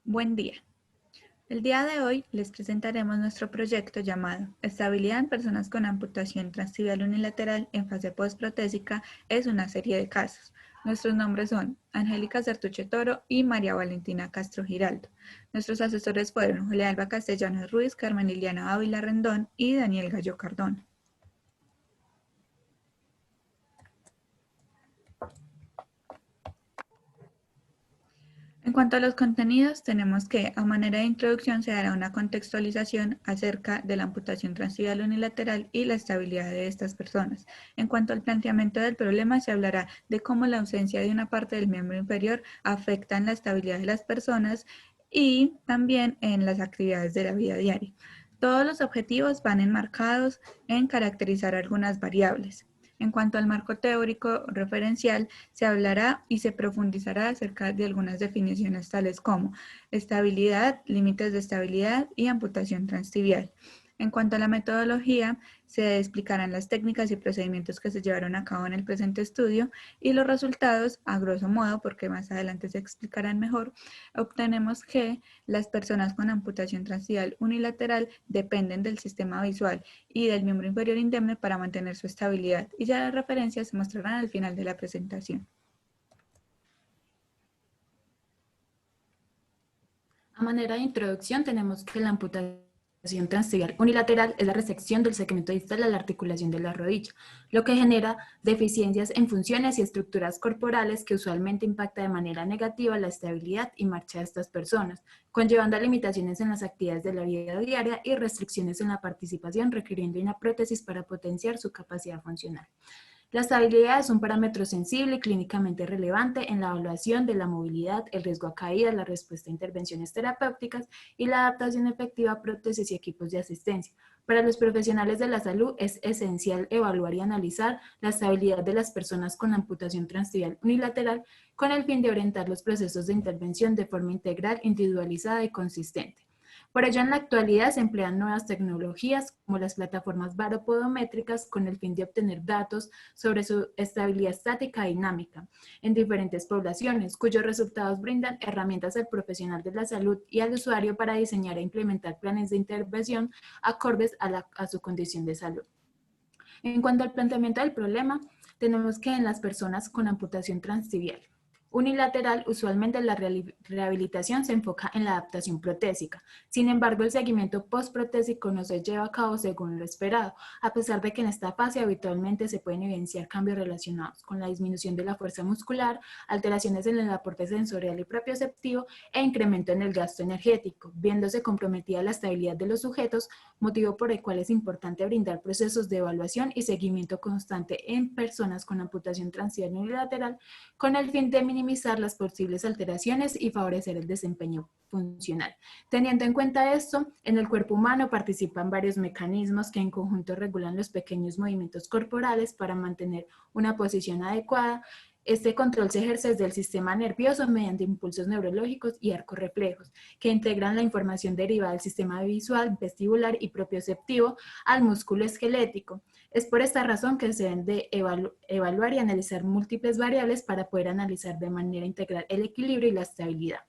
Buen día. El día de hoy les presentaremos nuestro proyecto llamado Estabilidad en personas con amputación transtibial unilateral en fase postprotésica es una serie de casos. Nuestros nombres son Angélica Certuche Toro y María Valentina Castro Giraldo. Nuestros asesores fueron Julia Alba Castellanos Ruiz, Carmen Liliana Ávila Rendón y Daniel Gallo Cardona. En cuanto a los contenidos, tenemos que, a manera de introducción, se dará una contextualización acerca de la amputación transtibial unilateral y la estabilidad de estas personas. En cuanto al planteamiento del problema, se hablará de cómo la ausencia de una parte del miembro inferior afecta en la estabilidad de las personas y también en las actividades de la vida diaria. Todos los objetivos van enmarcados en caracterizar algunas variables. En cuanto al marco teórico referencial, se hablará y se profundizará acerca de algunas definiciones tales como estabilidad, límites de estabilidad y amputación transtibial. En cuanto a la metodología, se explicarán las técnicas y procedimientos que se llevaron a cabo en el presente estudio y los resultados, a grosso modo, porque más adelante se explicarán mejor, obtenemos que las personas con amputación transtibial unilateral dependen del sistema visual y del miembro inferior indemne para mantener su estabilidad, y ya las referencias se mostrarán al final de la presentación. A manera de introducción tenemos que la amputación transtibial unilateral es la resección del segmento distal a la articulación de la rodilla, lo que genera deficiencias en funciones y estructuras corporales que usualmente impacta de manera negativa la estabilidad y marcha de estas personas, conllevando a limitaciones en las actividades de la vida diaria y restricciones en la participación, requiriendo una prótesis para potenciar su capacidad funcional. La estabilidad es un parámetro sensible y clínicamente relevante en la evaluación de la movilidad, el riesgo a caída, la respuesta a intervenciones terapéuticas y la adaptación efectiva a prótesis y equipos de asistencia. Para los profesionales de la salud es esencial evaluar y analizar la estabilidad de las personas con amputación transtibial unilateral con el fin de orientar los procesos de intervención de forma integral, individualizada y consistente. Por ello, en la actualidad se emplean nuevas tecnologías como las plataformas baropodométricas con el fin de obtener datos sobre su estabilidad estática y dinámica en diferentes poblaciones, cuyos resultados brindan herramientas al profesional de la salud y al usuario para diseñar e implementar planes de intervención acordes a su condición de salud. En cuanto al planteamiento del problema, tenemos que en las personas con amputación transtibial unilateral, usualmente la rehabilitación se enfoca en la adaptación protésica. Sin embargo, el seguimiento postprotésico no se lleva a cabo según lo esperado, a pesar de que en esta fase habitualmente se pueden evidenciar cambios relacionados con la disminución de la fuerza muscular, alteraciones en el aporte sensorial y propioceptivo e incremento en el gasto energético, viéndose comprometida la estabilidad de los sujetos, motivo por el cual es importante brindar procesos de evaluación y seguimiento constante en personas con amputación transicional unilateral con el fin de minimizar las posibles alteraciones y favorecer el desempeño funcional. Teniendo en cuenta esto, en el cuerpo humano participan varios mecanismos que en conjunto regulan los pequeños movimientos corporales para mantener una posición adecuada. Este control se ejerce desde el sistema nervioso mediante impulsos neurológicos y arcos reflejos, que integran la información derivada del sistema visual, vestibular y propioceptivo al músculo esquelético. Es por esta razón que se deben de evaluar y analizar múltiples variables para poder analizar de manera integral el equilibrio y la estabilidad.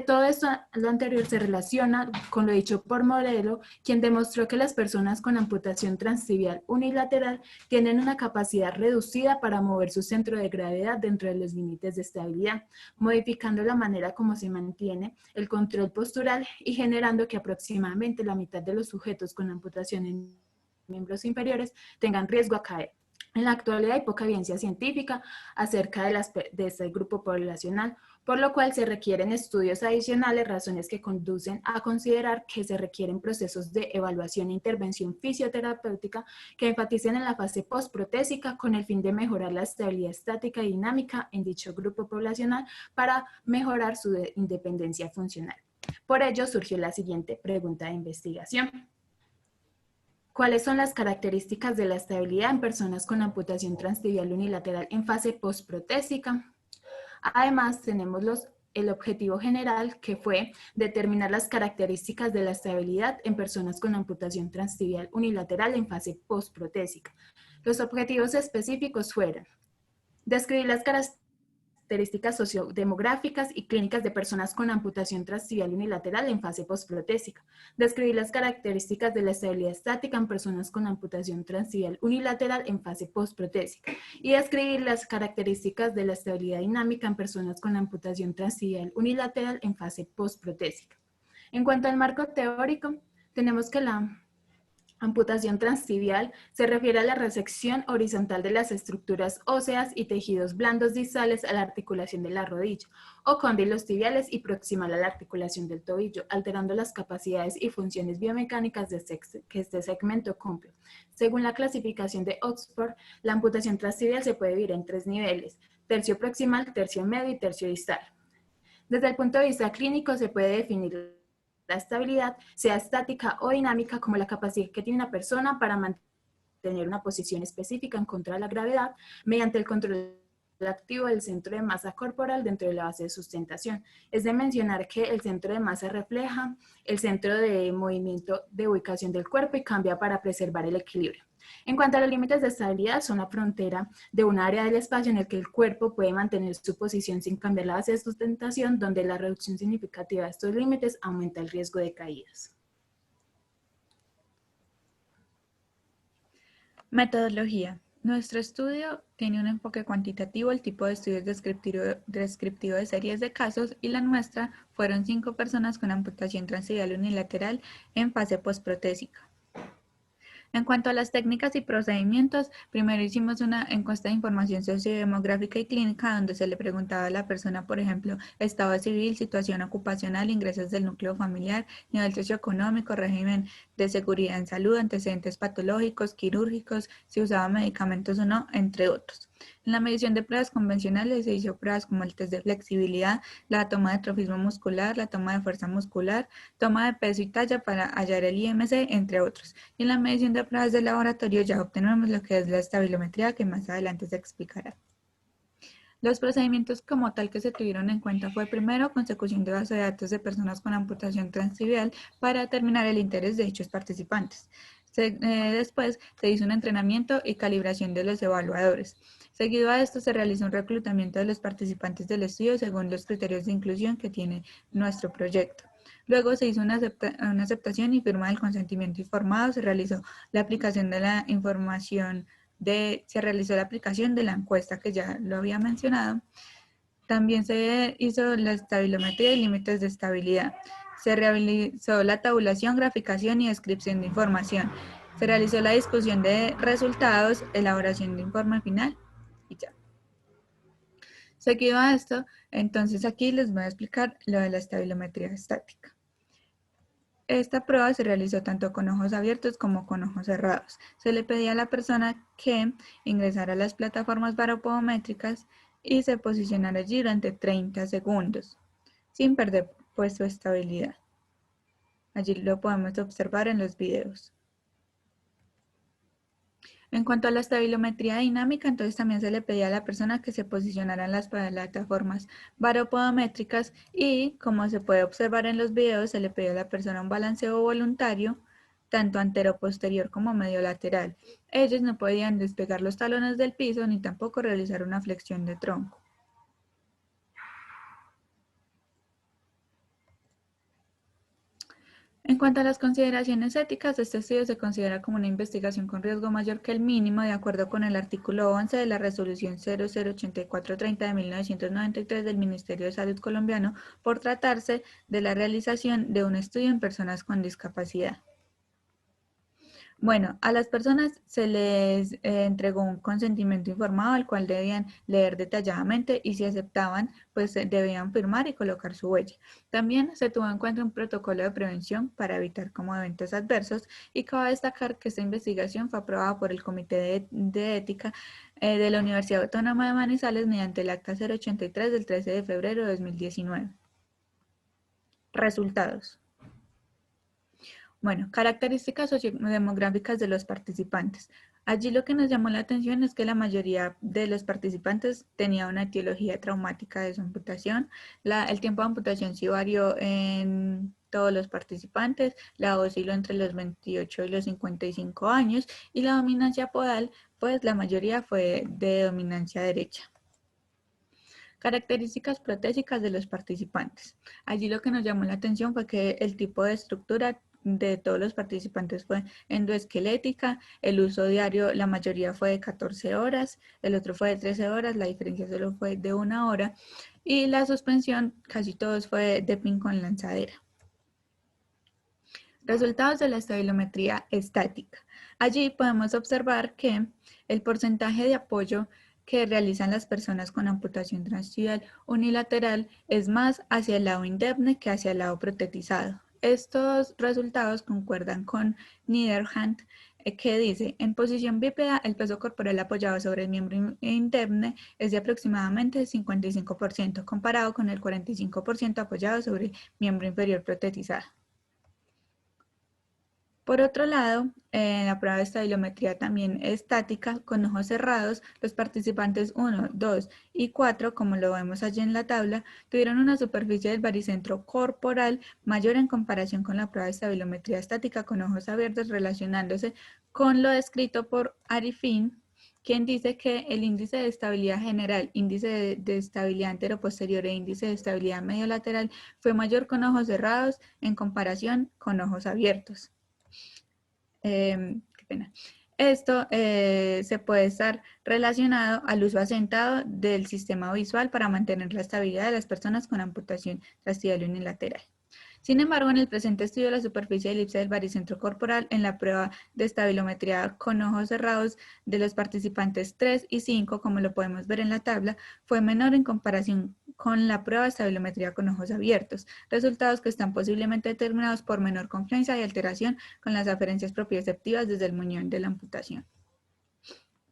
Todo esto, lo anterior, se relaciona con lo dicho por Modelo, quien demostró que las personas con amputación transtibial unilateral tienen una capacidad reducida para mover su centro de gravedad dentro de los límites de estabilidad, modificando la manera como se mantiene el control postural y generando que aproximadamente la mitad de los sujetos con amputación en miembros inferiores tengan riesgo a caer. En la actualidad hay poca evidencia científica acerca de este grupo poblacional, por lo cual se requieren estudios adicionales, razones que conducen a considerar que se requieren procesos de evaluación e intervención fisioterapéutica que enfaticen en la fase postprotésica con el fin de mejorar la estabilidad estática y dinámica en dicho grupo poblacional para mejorar su independencia funcional. Por ello surgió la siguiente pregunta de investigación. ¿Cuáles son las características de la estabilidad en personas con amputación transtibial unilateral en fase postprotésica? Además, tenemos el objetivo general, que fue determinar las características de la estabilidad en personas con amputación transtibial unilateral en fase postprotésica. Los objetivos específicos fueron describir las características características sociodemográficas y clínicas de personas con amputación transtibial unilateral en fase postprotésica. Describir las características de la estabilidad estática en personas con amputación transtibial unilateral en fase postprotésica. Y describir las características de la estabilidad dinámica en personas con amputación transtibial unilateral en fase postprotésica. En cuanto al marco teórico, tenemos que la amputación transtibial se refiere a la resección horizontal de las estructuras óseas y tejidos blandos distales a la articulación de la rodilla o cóndilos tibiales y proximal a la articulación del tobillo, alterando las capacidades y funciones biomecánicas que este segmento cumple. Según la clasificación de Oxford, la amputación transtibial se puede dividir en 3 niveles: tercio proximal, tercio medio y tercio distal. Desde el punto de vista clínico se puede definir la estabilidad, sea estática o dinámica, como la capacidad que tiene una persona para mantener una posición específica en contra de la gravedad mediante el control activo del centro de masa corporal dentro de la base de sustentación. Es de mencionar que el centro de masa refleja el centro de movimiento de ubicación del cuerpo y cambia para preservar el equilibrio. En cuanto a los límites de estabilidad, son la frontera de un área del espacio en el que el cuerpo puede mantener su posición sin cambiar la base de sustentación, donde la reducción significativa de estos límites aumenta el riesgo de caídas. Metodología. Nuestro estudio tiene un enfoque cuantitativo, el tipo de estudio es descriptivo de series de casos y la muestra fueron 5 personas con amputación transtibial unilateral en fase postprotésica. En cuanto a las técnicas y procedimientos, primero hicimos una encuesta de información sociodemográfica y clínica donde se le preguntaba a la persona, por ejemplo, estado civil, situación ocupacional, ingresos del núcleo familiar, nivel socioeconómico, régimen de seguridad en salud, antecedentes patológicos, quirúrgicos, si usaba medicamentos o no, entre otros. En la medición de pruebas convencionales se hizo pruebas como el test de flexibilidad, la toma de trofismo muscular, la toma de fuerza muscular, toma de peso y talla para hallar el IMC, entre otros. Y en la medición de pruebas de laboratorio ya obtenemos lo que es la estabilometría, que más adelante se explicará. Los procedimientos como tal que se tuvieron en cuenta fue primero consecución de base de datos de personas con amputación transtibial para determinar el interés de dichos participantes. Después se hizo un entrenamiento y calibración de los evaluadores. Seguido a esto se realizó un reclutamiento de los participantes del estudio según los criterios de inclusión que tiene nuestro proyecto. Luego se hizo una aceptación y firma del consentimiento informado, se realizó la aplicación de la información se realizó la aplicación de la encuesta que ya lo había mencionado. También se hizo la estabilometría y límites de estabilidad. Se realizó la tabulación, graficación y descripción de información. Se realizó la discusión de resultados, elaboración de informe final y ya. Seguido a esto, entonces aquí les voy a explicar lo de la estabilometría estática. Esta prueba se realizó tanto con ojos abiertos como con ojos cerrados. Se le pedía a la persona que ingresara a las plataformas baropodométricas y se posicionara allí durante 30 segundos, sin perder pues su estabilidad. Allí lo podemos observar en los videos. En cuanto a la estabilometría dinámica, entonces también se le pedía a la persona que se posicionara en las plataformas baropodométricas y, como se puede observar en los videos, se le pedía a la persona un balanceo voluntario, tanto antero-posterior como medio-lateral. Ellos no podían despegar los talones del piso ni tampoco realizar una flexión de tronco. En cuanto a las consideraciones éticas, este estudio se considera como una investigación con riesgo mayor que el mínimo, de acuerdo con el artículo 11 de la Resolución 008430 de 1993 del Ministerio de Salud colombiano, por tratarse de la realización de un estudio en personas con discapacidad. Bueno, a las personas se les entregó un consentimiento informado al cual debían leer detalladamente y si aceptaban, pues debían firmar y colocar su huella. También se tuvo en cuenta un protocolo de prevención para evitar como eventos adversos y cabe destacar que esta investigación fue aprobada por el Comité de Ética de la Universidad Autónoma de Manizales mediante el Acta 083 del 13 de febrero de 2019. Resultados. Bueno, características sociodemográficas de los participantes. Allí lo que nos llamó la atención es que la mayoría de los participantes tenía una etiología traumática de su amputación. El tiempo de amputación sí varió en todos los participantes, la osciló entre los 28 y los 55 años y la dominancia podal, pues la mayoría fue de dominancia derecha. Características protésicas de los participantes. Allí lo que nos llamó la atención fue que el tipo de estructura de todos los participantes fue endoesquelética, el uso diario la mayoría fue de 14 horas, el otro fue de 13 horas, la diferencia solo fue de 1 hora y la suspensión casi todos fue de pin con lanzadera. Resultados de la estabilometría estática. Allí podemos observar que el porcentaje de apoyo que realizan las personas con amputación transtibial unilateral es más hacia el lado indemne que hacia el lado protetizado. Estos resultados concuerdan con Niederhand, que dice, en posición bípeda, el peso corporal apoyado sobre el miembro indemne es de aproximadamente 55%, comparado con el 45% apoyado sobre el miembro inferior protetizado. Por otro lado, en la prueba de estabilometría también estática, con ojos cerrados, los participantes 1, 2 y 4, como lo vemos allí en la tabla, tuvieron una superficie del baricentro corporal mayor en comparación con la prueba de estabilometría estática con ojos abiertos, relacionándose con lo descrito por Arifin, quien dice que el índice de estabilidad general, índice de estabilidad anteroposterior e índice de estabilidad mediolateral fue mayor con ojos cerrados en comparación con ojos abiertos. Qué pena. Esto se puede estar relacionado al uso asentado del sistema visual para mantener la estabilidad de las personas con amputación transtibial unilateral. Sin embargo, en el presente estudio, la superficie de elipse del baricentro corporal en la prueba de estabilometría con ojos cerrados de los participantes 3 y 5, como lo podemos ver en la tabla, fue menor en comparación con la prueba de estabilometría con ojos abiertos, resultados que están posiblemente determinados por menor confianza y alteración con las aferencias propioceptivas desde el muñón de la amputación.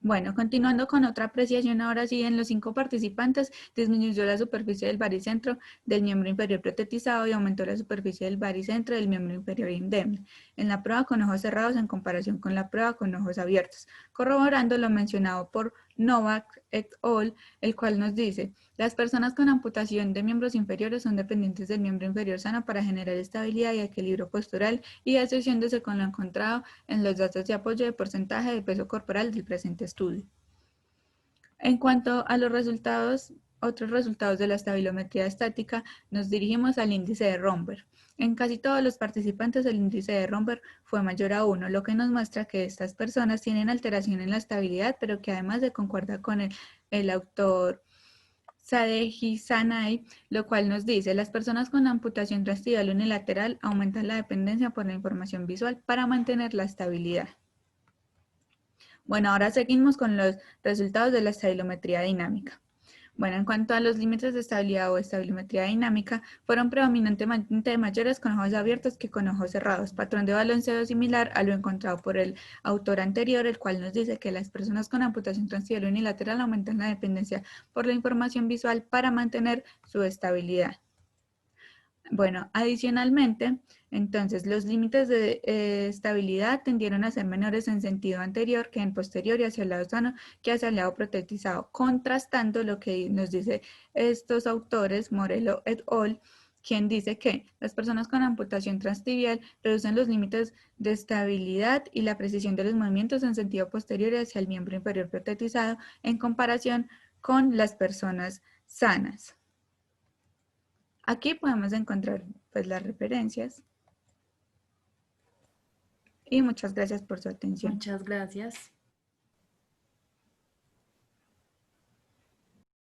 Bueno, continuando con otra apreciación, ahora sí, en los 5 participantes disminuyó la superficie del baricentro del miembro inferior protetizado y aumentó la superficie del baricentro del miembro inferior indemne, en la prueba con ojos cerrados en comparación con la prueba con ojos abiertos, corroborando lo mencionado por Novak et al., el cual nos dice, las personas con amputación de miembros inferiores son dependientes del miembro inferior sano para generar estabilidad y equilibrio postural y asociándose con lo encontrado en los datos de apoyo de porcentaje de peso corporal del presente estudio. En cuanto a los resultados, otros resultados de la estabilometría estática, nos dirigimos al índice de Romberg. En casi todos los participantes el índice de Romberg fue mayor a 1, lo que nos muestra que estas personas tienen alteración en la estabilidad, pero que además de concuerda con el autor Sadeghi-Sanay, lo cual nos dice, las personas con amputación transtibial unilateral aumentan la dependencia por la información visual para mantener la estabilidad. Bueno, ahora seguimos con los resultados de la estabilometría dinámica. Bueno, en cuanto a los límites de estabilidad o estabilometría dinámica, fueron predominantemente mayores con ojos abiertos que con ojos cerrados, patrón de balanceo similar a lo encontrado por el autor anterior, el cual nos dice que las personas con amputación transtibial unilateral aumentan la dependencia por la información visual para mantener su estabilidad. Bueno, adicionalmente, entonces los límites de estabilidad tendieron a ser menores en sentido anterior que en posterior y hacia el lado sano que hacia el lado protetizado, contrastando lo que nos dice estos autores, Morello et al., quien dice que las personas con amputación transtibial reducen los límites de estabilidad y la precisión de los movimientos en sentido posterior y hacia el miembro inferior protetizado en comparación con las personas sanas. Aquí podemos encontrar pues las referencias y muchas gracias por su atención. Muchas gracias.